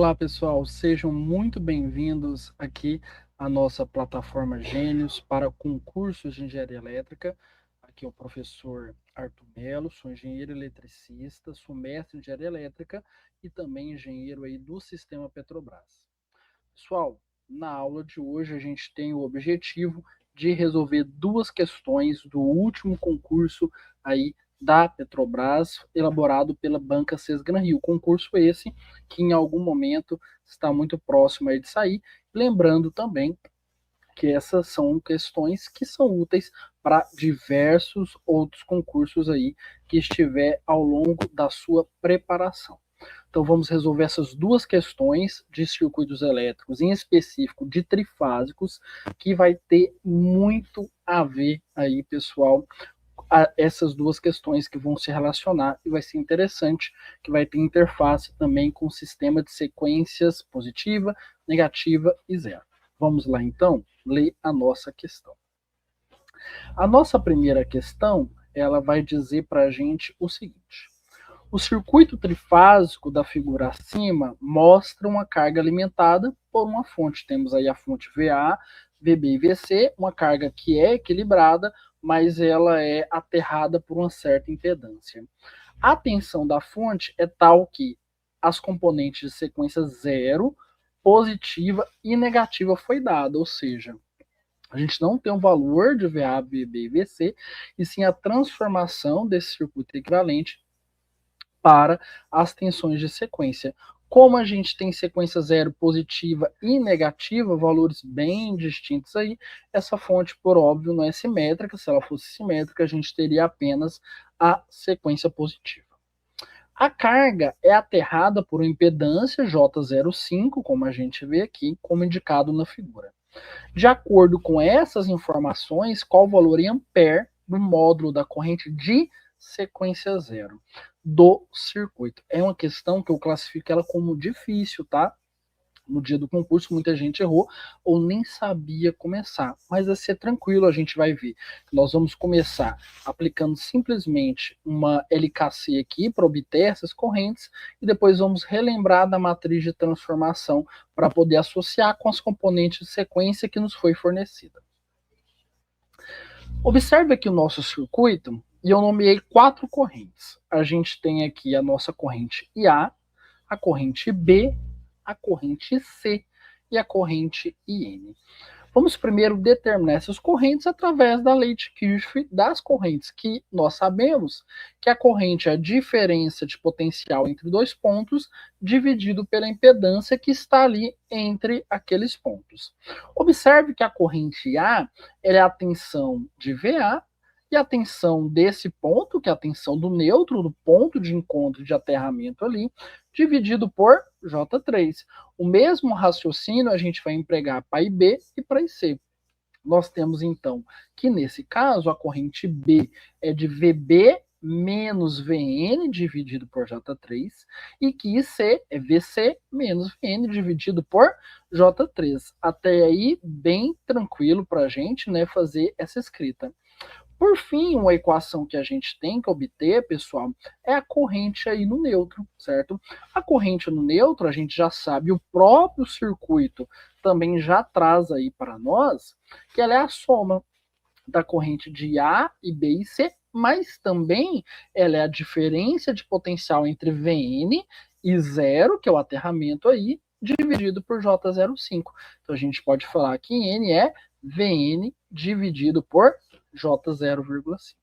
Olá, pessoal, sejam muito bem-vindos aqui à nossa plataforma Gênios para concursos de engenharia elétrica. Aqui é o professor Arthur Melo, sou engenheiro eletricista, sou mestre em engenharia elétrica e também engenheiro aí do sistema Petrobras. Pessoal, na aula de hoje a gente tem o objetivo de resolver duas questões do último concurso aí da Petrobras, elaborado pela Banca Sesgran Rio. Concurso esse que em algum momento está muito próximo aí de sair. Lembrando também que essas são questões que são úteis para diversos outros concursos aí que estiver ao longo da sua preparação. Então vamos resolver essas duas questões de circuitos elétricos, em específico de trifásicos, que vai ter muito a ver aí, pessoal, essas duas questões que vão se relacionar e vai ser interessante, que vai ter interface também com o sistema de sequências positiva, negativa e zero. Vamos lá então ler a nossa questão. A nossa primeira questão, ela vai dizer para a gente o seguinte: o circuito trifásico da figura acima mostra uma carga alimentada por uma fonte. Temos aí a fonte VA, VB e VC, uma carga que é equilibrada, mas ela é aterrada por uma certa impedância. A tensão da fonte é tal que as componentes de sequência zero, positiva e negativa foi dada, ou seja, a gente não tem um valor de VA, VB e VC, e sim a transformação desse circuito equivalente para as tensões de sequência. Como a gente tem sequência zero positiva e negativa, valores bem distintos aí, essa fonte, por óbvio, não é simétrica. Se ela fosse simétrica, a gente teria apenas a sequência positiva. A carga é aterrada por uma impedância J05, como a gente vê aqui, como indicado na figura. De acordo com essas informações, qual o valor em ampere do módulo da corrente de sequência zero do circuito? É uma questão que eu classifico ela como difícil, tá? No dia do concurso, muita gente errou ou nem sabia começar. Mas vai ser tranquilo, a gente vai ver. Nós vamos começar aplicando simplesmente uma LKC aqui para obter essas correntes e depois vamos relembrar da matriz de transformação para poder associar com as componentes de sequência que nos foi fornecida. Observe aqui o nosso circuito e eu nomeei 4 correntes. A gente tem aqui a nossa corrente IA, a corrente B, a corrente C e a corrente IN. Vamos primeiro determinar essas correntes através da lei de Kirchhoff das correntes, que nós sabemos que a corrente é a diferença de potencial entre dois pontos dividido pela impedância que está ali entre aqueles pontos. Observe que a corrente A é a tensão de VA e a tensão desse ponto, que é a tensão do neutro, do ponto de encontro de aterramento ali, dividido por J3. O mesmo raciocínio a gente vai empregar para IB e para IC. Nós temos, então, que nesse caso a corrente B é de VB menos VN dividido por J3 e que IC é VC menos VN dividido por J3. Até aí, bem tranquilo para a gente, né, fazer essa escrita. Por fim, uma equação que a gente tem que obter, pessoal, é a corrente aí no neutro, certo? A corrente no neutro, a gente já sabe, o próprio circuito também já traz aí para nós, que ela é a soma da corrente de A e B e C, mas também ela é a diferença de potencial entre Vn e zero, que é o aterramento aí, dividido por J05. Então a gente pode falar que N é Vn dividido por J0,5.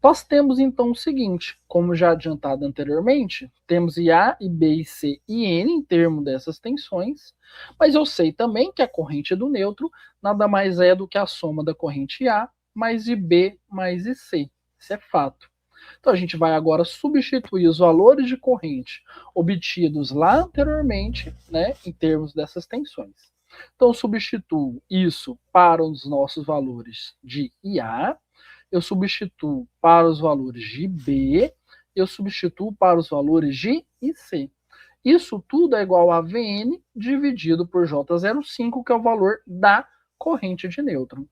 Nós temos então o seguinte, como já adiantado anteriormente, temos IA, IB, IC e N em termos dessas tensões, mas eu sei também que a corrente do neutro nada mais é do que a soma da corrente A mais IB mais IC. Isso é fato. Então a gente vai agora substituir os valores de corrente obtidos lá anteriormente, né, em termos dessas tensões. Então eu substituo isso para os nossos valores de IA, eu substituo para os valores de B, eu substituo para os valores de IC. Isso tudo é igual a Vn dividido por J05, que é o valor da corrente de nêutron.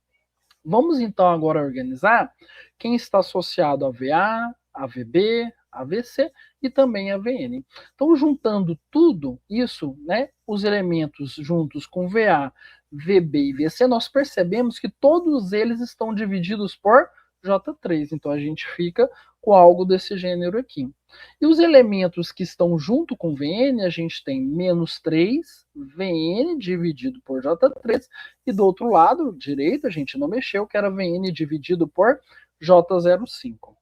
Vamos então agora organizar quem está associado a VA, a VB, a VC e também a Vn. Então, juntando tudo isso, né, os elementos juntos com VA, VB e VC, nós percebemos que todos eles estão divididos por J3. Então, a gente fica com algo desse gênero aqui. E os elementos que estão junto com Vn, a gente tem menos 3 Vn dividido por J3, e do outro lado direito a gente não mexeu, que era Vn dividido por J05.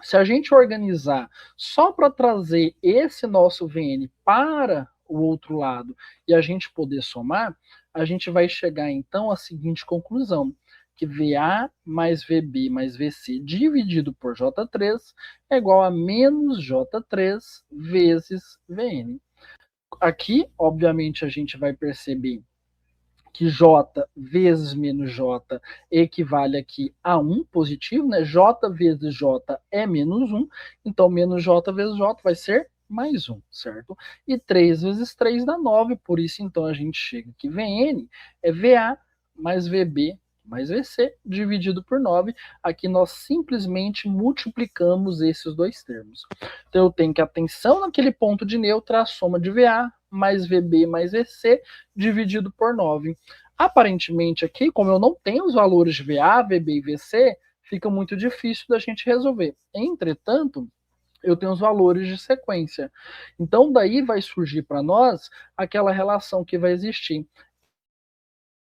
Se a gente organizar só para trazer esse nosso Vn para o outro lado e a gente poder somar, a gente vai chegar então à seguinte conclusão, que VA mais VB mais VC dividido por J3 é igual a menos J3 vezes Vn. Aqui, obviamente, a gente vai perceber que J vezes menos J equivale aqui a 1 positivo, né? J vezes J é menos 1, então menos J vezes J vai ser mais 1, certo? E 3 vezes 3 dá 9, por isso então a gente chega que Vn é VA mais VB mais VC dividido por 9. Aqui nós simplesmente multiplicamos esses dois termos. Então eu tenho que a tensão naquele ponto de neutro é a soma de VA mais VB mais VC dividido por 9. Aparentemente aqui, como eu não tenho os valores de VA, VB e VC, fica muito difícil da gente resolver. Entretanto, eu tenho os valores de sequência. Então daí vai surgir para nós aquela relação que vai existir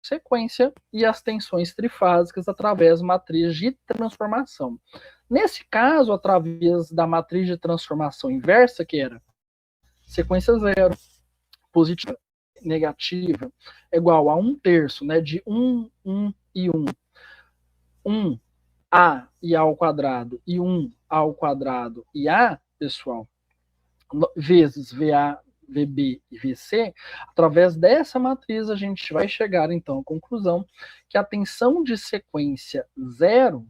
sequência e as tensões trifásicas através da matriz de transformação. Nesse caso, através da matriz de transformação inversa, que era sequência zero, positiva, negativa, é igual a 1/3, né, de 1, 1 e 1. 1A e A ao quadrado e 1A ao quadrado e A, pessoal, vezes VA, VB e VC, através dessa matriz a gente vai chegar então à conclusão que a tensão de sequência zero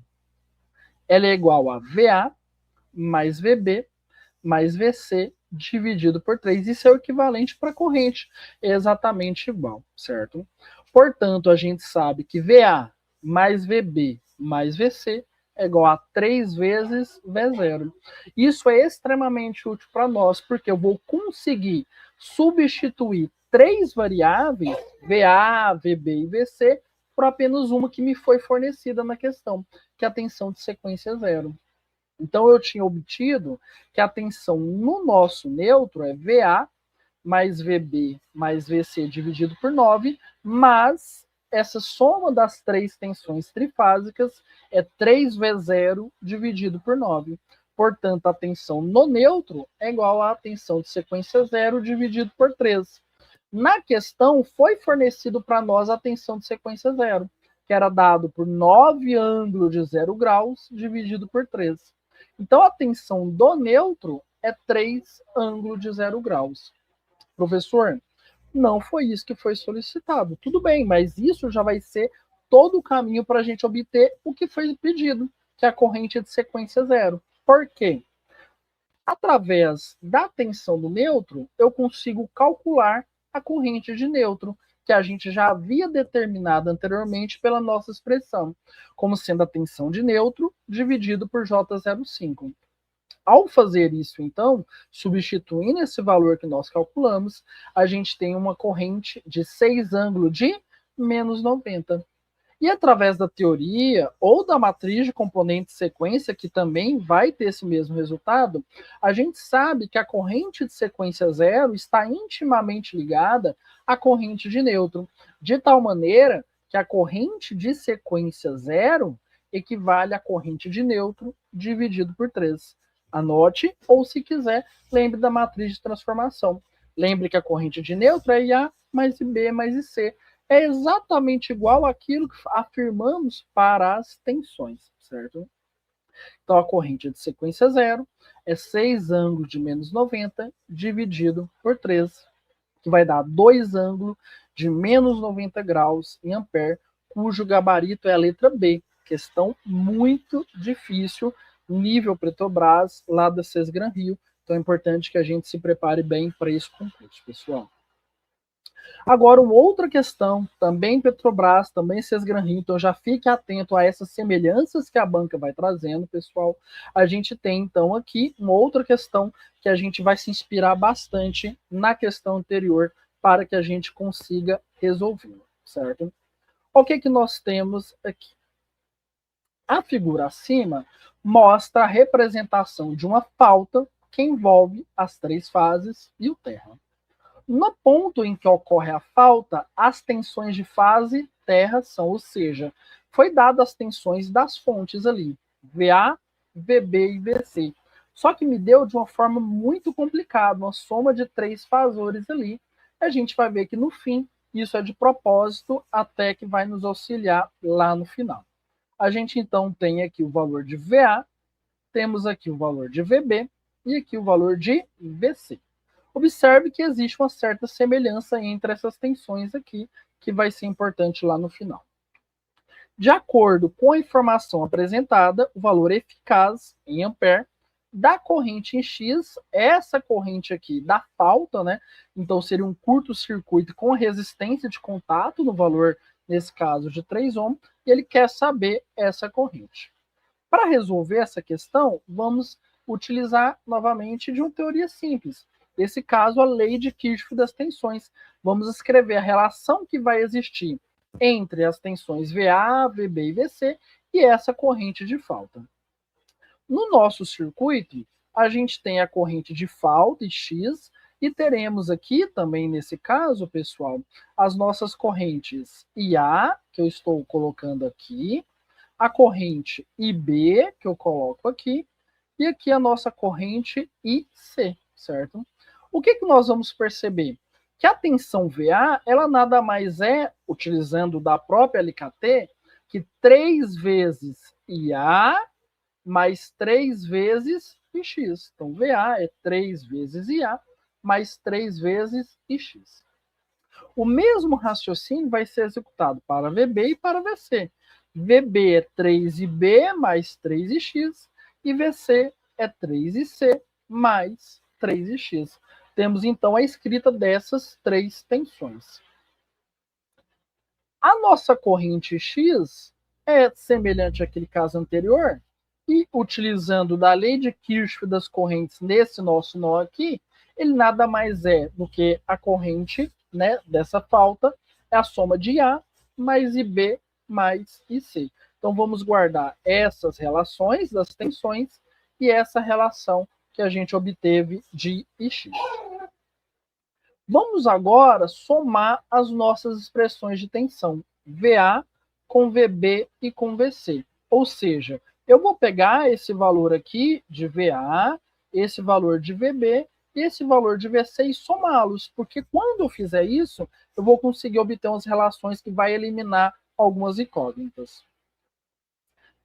ela é igual a VA mais VB mais VC dividido por 3. Isso é o equivalente para a corrente, é exatamente igual, certo? Portanto, a gente sabe que VA mais VB mais VC é igual a 3 vezes V0. Isso é extremamente útil para nós, porque eu vou conseguir substituir 3 variáveis, VA, VB e VC, por apenas uma que me foi fornecida na questão, que é a tensão de sequência zero. Então eu tinha obtido que a tensão no nosso neutro é VA mais VB mais VC dividido por 9, mas essa soma das três tensões trifásicas é 3V0 dividido por 9. Portanto, a tensão no neutro é igual à tensão de sequência zero dividido por 3. Na questão, foi fornecido para nós a tensão de sequência zero, que era dado por 9 ângulos de 0 graus dividido por 3. Então, a tensão do neutro é 3 ângulos de 0 graus. Professor, não foi isso que foi solicitado. Tudo bem, mas isso já vai ser todo o caminho para a gente obter o que foi pedido, que é a corrente de sequência zero. Por quê? Através da tensão do neutro, eu consigo calcular a corrente de neutro, que a gente já havia determinado anteriormente pela nossa expressão, como sendo a tensão de neutro dividido por J05. Ao fazer isso, então, substituindo esse valor que nós calculamos, a gente tem uma corrente de 6 ângulos de menos 90. E através da teoria ou da matriz de componente de sequência, que também vai ter esse mesmo resultado, a gente sabe que a corrente de sequência zero está intimamente ligada à corrente de neutro, de tal maneira que a corrente de sequência zero equivale à corrente de neutro dividido por 3. Anote, ou se quiser, lembre da matriz de transformação. Lembre que a corrente de neutro é IA mais IB mais IC. É exatamente igual àquilo que afirmamos para as tensões, certo? Então, a corrente de sequência zero é 6 ângulos de menos 90 dividido por 3, que vai dar 2 ângulos de menos 90 graus em ampere, cujo gabarito é a letra B. Questão muito difícil, nível Petrobras, lá da CES Gran Rio. Então é importante que a gente se prepare bem para esse concurso, pessoal. Agora, uma outra questão, também Petrobras, também Sesgran-Rio, então já fique atento a essas semelhanças que a banca vai trazendo, pessoal. A gente tem, então, aqui uma outra questão que a gente vai se inspirar bastante na questão anterior para que a gente consiga resolver, certo? O que nós temos aqui? A figura acima mostra a representação de uma falta que envolve as três fases e o terra. No ponto em que ocorre a falta, as tensões de fase terra são, ou seja, foi dado as tensões das fontes ali, VA, VB e VC. Só que me deu de uma forma muito complicada, uma soma de três fasores ali. A gente vai ver que no fim, isso é de propósito, até que vai nos auxiliar lá no final. A gente então tem aqui o valor de VA, temos aqui o valor de VB e aqui o valor de VC. Observe que existe uma certa semelhança entre essas tensões aqui, que vai ser importante lá no final. De acordo com a informação apresentada, o valor eficaz em ampere da corrente em X, essa corrente aqui da falta, né? Então seria um curto-circuito com resistência de contato no valor, nesse caso, de 3 ohms, e ele quer saber essa corrente. Para resolver essa questão, vamos utilizar novamente de uma teoria simples. Nesse caso, a lei de Kirchhoff das tensões. Vamos escrever a relação que vai existir entre as tensões VA, VB e VC e essa corrente de falta. No nosso circuito, a gente tem a corrente de falta, X, e teremos aqui também, nesse caso, pessoal, as nossas correntes IA, que eu estou colocando aqui, a corrente IB, que eu coloco aqui, e aqui a nossa corrente IC, certo? O que nós vamos perceber? Que a tensão VA, ela nada mais é, utilizando da própria LKT, que 3 vezes IA mais 3 vezes IX. Então, VA é 3 vezes IA mais 3 vezes IX. O mesmo raciocínio vai ser executado para VB e para VC. VB é 3IB mais 3IX e VC é 3IC mais 3IX. Temos, então, a escrita dessas três tensões. A nossa corrente X é semelhante àquele caso anterior e, utilizando da lei de Kirchhoff das correntes nesse nosso nó aqui, ele nada mais é do que a corrente, né, dessa falta, é a soma de A mais IB mais IC. Então, vamos guardar essas relações das tensões e essa relação que a gente obteve de IX. Vamos agora somar as nossas expressões de tensão, VA com VB e com VC. Ou seja, eu vou pegar esse valor aqui de VA, esse valor de VB e esse valor de VC e somá-los, porque quando eu fizer isso, eu vou conseguir obter umas relações que vai eliminar algumas incógnitas.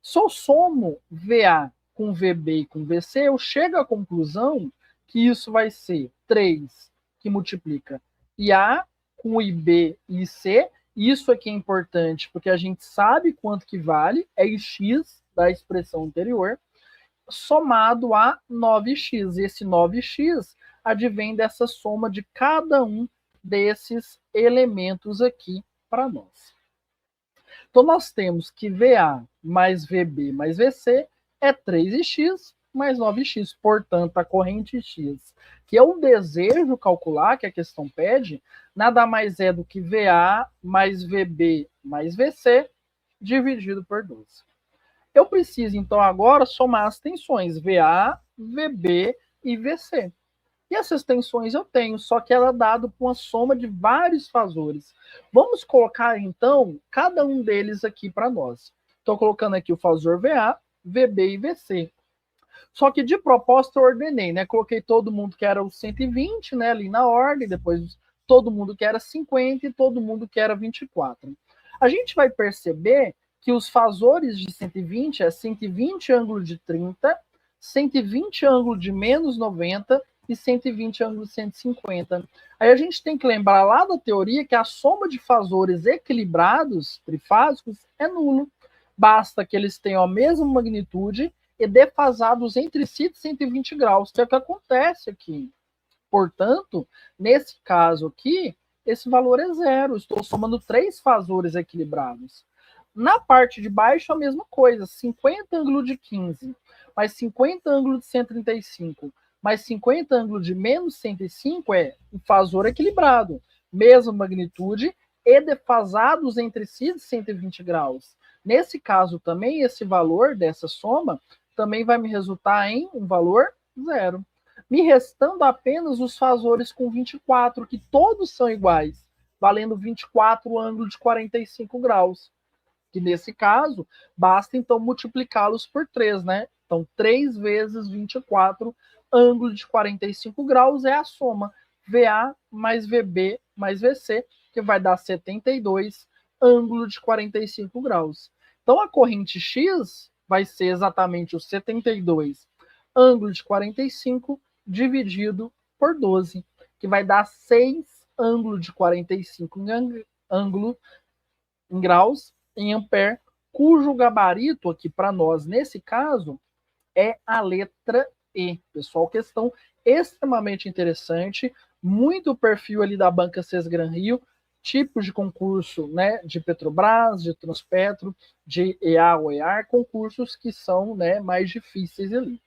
Se eu somo VA com VB e com VC, eu chego à conclusão que isso vai ser 3 que multiplica IA com IB e IC. Isso aqui é importante porque a gente sabe quanto que vale, é X da expressão anterior, somado a 9x. Esse 9x advém dessa soma de cada um desses elementos aqui para nós. Então, nós temos que VA mais VB mais VC é 3x mais 9x. Portanto, a corrente X, que eu desejo calcular, que a questão pede, nada mais é do que VA mais VB mais VC dividido por 12. Eu preciso, então, agora somar as tensões VA, VB e VC. E essas tensões eu tenho, só que ela é dada por uma soma de vários fasores. Vamos colocar, então, cada um deles aqui para nós. Estou colocando aqui o fasor VA, VB e VC. Só que de propósito eu ordenei, né? Coloquei todo mundo que era o 120, né, ali na ordem, depois todo mundo que era 50 e todo mundo que era 24. A gente vai perceber que os fasores de 120 é 120 ângulo de 30, 120 ângulo de menos 90 e 120 ângulo de 150. Aí a gente tem que lembrar lá da teoria que a soma de fasores equilibrados, trifásicos, é nulo. Basta que eles tenham a mesma magnitude e defasados entre si de 120 graus, que é o que acontece aqui. Portanto, nesse caso aqui, esse valor é zero. Estou somando 3 fasores equilibrados. Na parte de baixo, a mesma coisa. 50 ângulo de 15, mais 50 ângulo de 135, mais 50 ângulo de menos 105 é um fasor equilibrado. Mesma magnitude e defasados entre si de 120 graus. Nesse caso também, esse valor dessa soma também vai me resultar em um valor zero. Me restando apenas os fasores com 24, que todos são iguais, valendo 24 ângulo de 45 graus. Que nesse caso, basta então multiplicá-los por 3, né? Então, 3 vezes 24, ângulo de 45 graus é a soma VA mais VB mais VC, que vai dar 72, ângulo de 45 graus. Então, a corrente X vai ser exatamente o 72, ângulo de 45, dividido por 12, que vai dar 6 ângulo de 45 ângulo em graus, em ampere, cujo gabarito aqui para nós, nesse caso, é a letra E. Pessoal, questão extremamente interessante, muito perfil ali da Banca Sesgran Rio, tipos de concurso, né, de Petrobras, de Transpetro, de EA ou EAR, concursos que são, né, mais difíceis ali.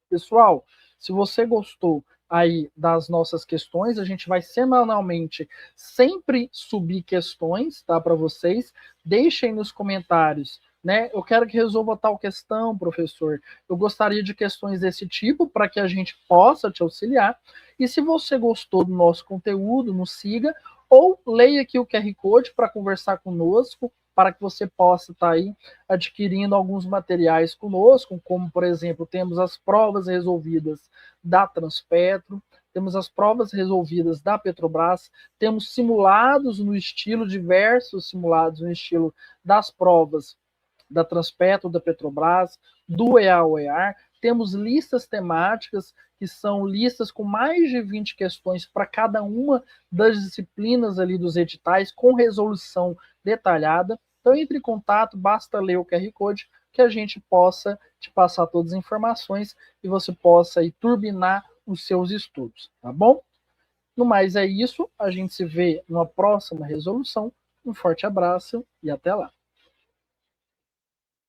Pessoal, se você gostou aí das nossas questões, a gente vai semanalmente sempre subir questões, tá, para vocês. Deixem nos comentários, né? Eu quero que resolva tal questão, professor. Eu gostaria de questões desse tipo para que a gente possa te auxiliar. E se você gostou do nosso conteúdo, nos siga ou leia aqui o QR Code para conversar conosco, para que você possa estar aí adquirindo alguns materiais conosco, como, por exemplo, temos as provas resolvidas da Transpetro, temos as provas resolvidas da Petrobras, temos simulados no estilo, diversos simulados no estilo das provas da Transpetro, da Petrobras, do EA-OEAR, temos listas temáticas, que são listas com mais de 20 questões para cada uma das disciplinas ali dos editais, com resolução detalhada. Então, entre em contato, basta ler o QR Code, que a gente possa te passar todas as informações e você possa aí turbinar os seus estudos, tá bom? No mais é isso, a gente se vê numa próxima resolução. Um forte abraço e até lá.